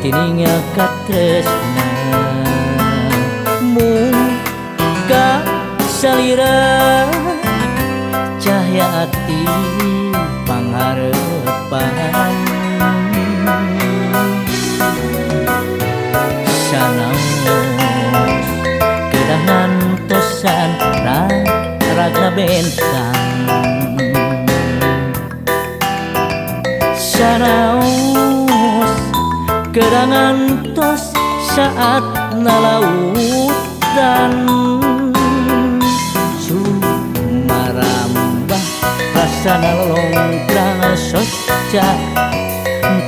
jatininga katresna muka salira cahya ati pangharepan sanaos kedahan tosan ragna bentang sanaos kedangan tos saat nalautan sumarambah rasana lolongkrang soca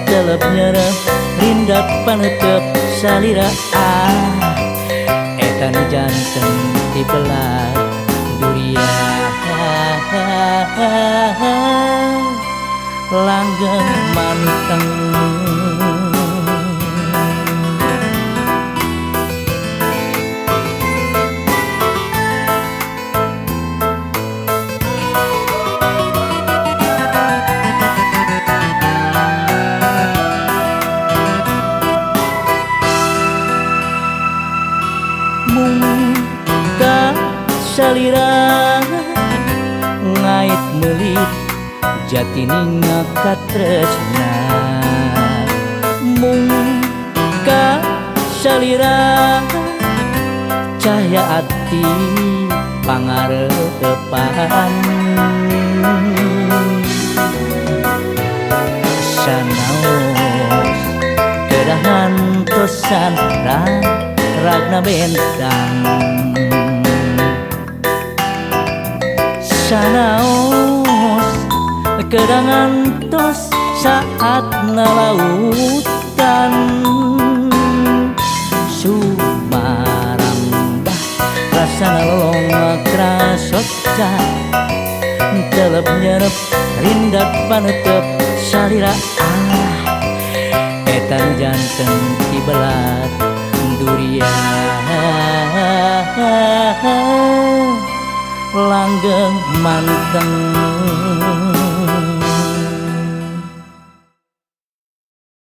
telep nyerep rindak panetep salira etan janten di belah duria langgeng manteng muka salira ngait melit jatininga katresna muka salira cahya ati pangharepan sanaos kedahan tosan ragna bentang sanaos kedangan tos saat nalautan sumarambah rasana lolong krasoca telep nyerep rindak panetep salira etan janten ti belat duria langgeng manteng